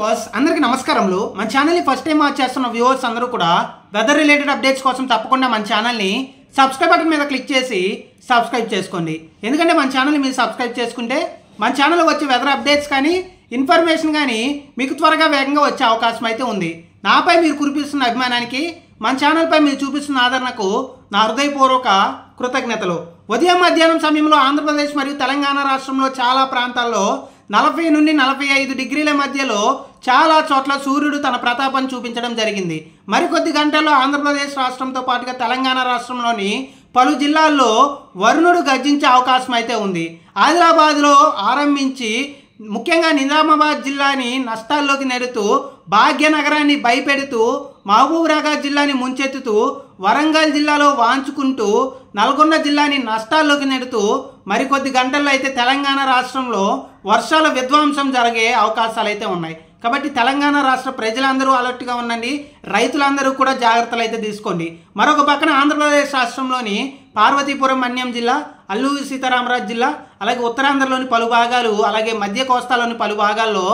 అందరికీ నమస్కారములు। మన ఛానల్ ని ఫస్ట్ టైం వాచ్ చేస్తున్న వ్యూవర్స్ అందరూ కూడా వెదర్ రిలేటెడ్ అప్డేట్స్ కోసం తప్పకుండా మన ఛానల్ ని సబ్స్క్రైబ్ బటన్ మీద క్లిక్ చేసి సబ్స్క్రైబ్ చేసుకోండి। ఎందుకంటే మన ఛానల్ ని మీరు సబ్స్క్రైబ్ చేసుకుంటే మన ఛానల్లో వచ్చే వెదర్ అప్డేట్స్ కానీ ఇన్ఫర్మేషన్ కానీ మీకు త్వరగా వేగంగా వచ్చే అవకాశం అయితే ఉంది। నాపై మీరు కురిపిస్తున్న అభిమానానికి మన ఛానల్ పై మీరు చూపిస్తున్న ఆదరణకు నా హృదయపూర్వక కృతజ్ఞతలు। ఉదయం మధ్యాహ్నం సమయంలో ఆంధ్రప్రదేశ్ మరియు తెలంగాణ రాష్ట్రంలో చాలా ప్రాంతాల్లో 40 నుండి 45 డిగ్రీల మధ్యలో చాలా చోట్ల సూర్యుడు తన ప్రతాపం చూపించడం జరిగింది। మరికొద్ది గంటల్లో ఆంధ్రప్రదేశ్ రాష్ట్రంతో పాటుగా తెలంగాణ రాష్ట్రంలోని పలు జిల్లాల్లో వరుణుడు గర్జించే అవకాశం అయితే ఉంది। ఆదిలాబాద్లో ఆరంభించి ముఖ్యంగా నిజామాబాద్ జిల్లాని నష్టాల్లోకి నెడుతూ భాగ్యనగరాన్ని భయపెడుతూ మహబూబ్నగర్ జిల్లాని ముంచెత్తుతూ వరంగల్ జిల్లాలో వాంచుకుంటూ నల్గొండ జిల్లాని నష్టాల్లోకి నెడుతూ మరికొద్ది గంటల్లో అయితే తెలంగాణ రాష్ట్రంలో వర్షాల విధ్వంసం జరిగే అవకాశాలు అయితే ఉన్నాయి। కాబట్టి తెలంగాణ రాష్ట్ర ప్రజలందరూ అలర్ట్గా ఉండండి, రైతులందరూ కూడా జాగ్రత్తలు అయితే తీసుకోండి। మరొక పక్కన ఆంధ్రప్రదేశ్ రాష్ట్రంలోని పార్వతీపురం మన్యం జిల్లా, అల్లూరి సీతారామరాజు జిల్లా, అలాగే ఉత్తరాంధ్రలోని పలు భాగాలు, అలాగే మధ్య కోస్తాలోని పలు భాగాల్లో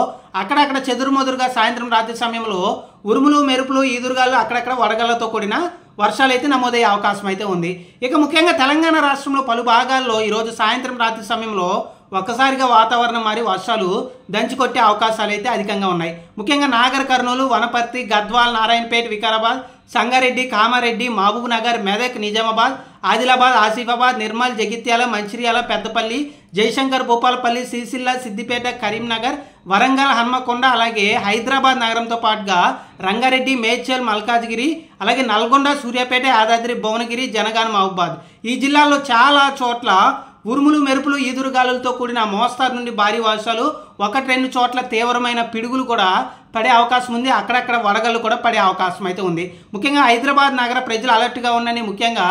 అక్కడక్కడ చెదురుమదురుగా సాయంత్రం రాత్రి సమయంలో ఉరుములు మెరుపులు ఈదురుగాలు అక్కడక్కడ వడగళ్లతో కూడిన వర్షాలు అయితే నమోదయ్యే అవకాశం అయితే ఉంది। ఇక ముఖ్యంగా తెలంగాణ రాష్ట్రంలో పలు భాగాల్లో ఈరోజు సాయంత్రం రాత్రి సమయంలో ఒక్కసారిగా వాతావరణం మారి వర్షాలు దంచుకొట్టే అవకాశాలు అయితే అధికంగా ఉన్నాయి। ముఖ్యంగా నాగర్ కర్నూలు, వనపర్తి, గద్వాల్, నారాయణపేట, వికారాబాద్, సంగారెడ్డి, కామారెడ్డి, మహబూబ్ నగర్, మెదక్, నిజామాబాద్, ఆదిలాబాద్, ఆసిఫాబాద్, నిర్మల్, జగిత్యాల, మంచిర్యాల, పెద్దపల్లి, జయశంకర్, భూపాలపల్లి, సిరిసిల్ల, సిద్దిపేట, కరీంనగర్, వరంగల్, హన్మకొండ, అలాగే హైదరాబాద్ నగరంతో పాటుగా రంగారెడ్డి, మేడ్చల్, మల్కాజ్గిరి, అలాగే నల్గొండ, సూర్యాపేట, యాదాద్రి, భువనగిరి, జనగాం, మహబూబాద్ ఈ జిల్లాల్లో చాలా చోట్ల ఉరుములు మెరుపులు ఈదురుగాలులతో కూడిన మోస్తారు నుండి భారీ వర్షాలు, 1-2 చోట్ల తీవ్రమైన పిడుగులు కూడా పడే అవకాశం ఉంది। అక్కడక్కడ వడగళ్ళు కూడా పడే అవకాశం అయితే ఉంది। ముఖ్యంగా హైదరాబాద్ నగర ప్రజలు అలర్ట్గా ఉండండి। ముఖ్యంగా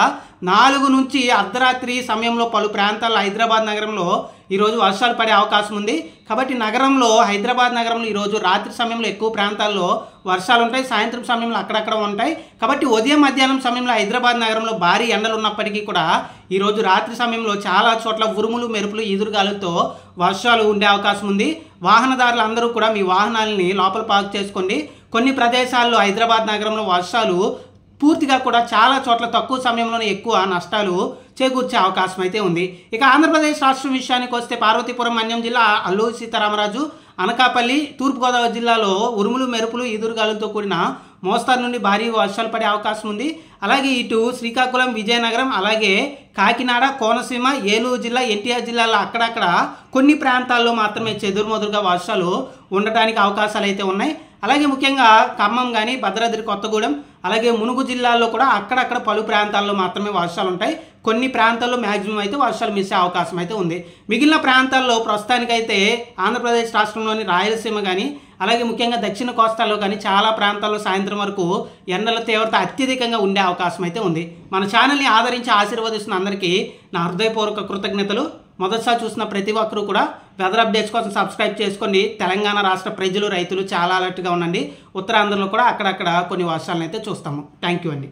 4 నుంచి అర్ధరాత్రి సమయంలో పలు ప్రాంతాల్లో హైదరాబాద్ నగరంలో ఈరోజు వర్షాలు పడే అవకాశం ఉంది। కాబట్టి నగరంలో హైదరాబాద్ నగరంలో ఈరోజు రాత్రి సమయంలో ఎక్కువ ప్రాంతాల్లో వర్షాలు ఉంటాయి, సాయంత్రం సమయంలో అక్కడక్కడ ఉంటాయి। కాబట్టి ఉదయం మధ్యాహ్నం సమయంలో హైదరాబాద్ నగరంలో భారీ ఎండలు ఉన్నప్పటికీ కూడా ఈరోజు రాత్రి సమయంలో చాలా చోట్ల ఉరుములు మెరుపులు ఈదురుగాలులతో వర్షాలు ఉండే అవకాశం ఉంది। వాహనదారులు అందరూ కూడా మీ వాహనాలని లోపల పార్క్ చేసుకోండి। కొన్ని ప్రదేశాల్లో హైదరాబాద్ నగరంలో వర్షాలు పూర్తిగా కూడా చాలా చోట్ల తక్కువ సమయంలోనే ఎక్కువ నష్టాలు చేకూర్చే అవకాశం అయితే ఉంది। ఇక ఆంధ్రప్రదేశ్ రాష్ట్రం విషయానికి వస్తే పార్వతీపురం మన్యం జిల్లా, అల్లూరి సీతారామరాజు, అనకాపల్లి, తూర్పుగోదావరి జిల్లాలో ఉరుములు మెరుపులు ఈదురుగాలులతో కూడిన మోస్తారు నుండి భారీ వర్షాలు పడే అవకాశం ఉంది। అలాగే ఇటు శ్రీకాకుళం, విజయనగరం, అలాగే కాకినాడ, కోనసీమ, ఏలూరు జిల్లా, ఎన్టీఆర్ జిల్లాలో అక్కడక్కడ కొన్ని ప్రాంతాల్లో మాత్రమే చెదురుమదురుగా వర్షాలు ఉండటానికి అవకాశాలు అయితే ఉన్నాయి। అలాగే ముఖ్యంగా ఖమ్మం కానీ, భద్రాద్రి కొత్తగూడెం, అలాగే మునుగు జిల్లాల్లో కూడా అక్కడక్కడ పలు ప్రాంతాల్లో మాత్రమే వర్షాలు ఉంటాయి। కొన్ని ప్రాంతాల్లో మ్యాక్సిమం అయితే వర్షాలు మిస్ అయ్యే అవకాశం అయితే ఉంది। మిగిలిన ప్రాంతాల్లో ప్రస్తుతానికైతే ఆంధ్రప్రదేశ్ రాష్ట్రంలోని రాయలసీమ కానీ, అలాగే ముఖ్యంగా దక్షిణ కోస్తాలో కానీ చాలా ప్రాంతాల్లో సాయంత్రం వరకు ఎండల తీవ్రత అత్యధికంగా ఉండే అవకాశం అయితే ఉంది। మన ఛానల్ని ఆదరించి ఆశీర్వదిస్తున్న అందరికీ నా హృదయపూర్వక కృతజ్ఞతలు। మొదటిసారి చూసిన ప్రతి ఒక్కరూ కూడా వెదర్ అప్డేట్స్ కోసం సబ్స్క్రైబ్ చేసుకోండి। తెలంగాణ రాష్ట్ర ప్రజలు, రైతులు చాలా అలర్ట్గా ఉండండి। ఉత్తరాంధ్రలో కూడా అక్కడక్కడ కొన్ని వర్షాలను అయితే చూస్తాము। థ్యాంక్ యూ అండి।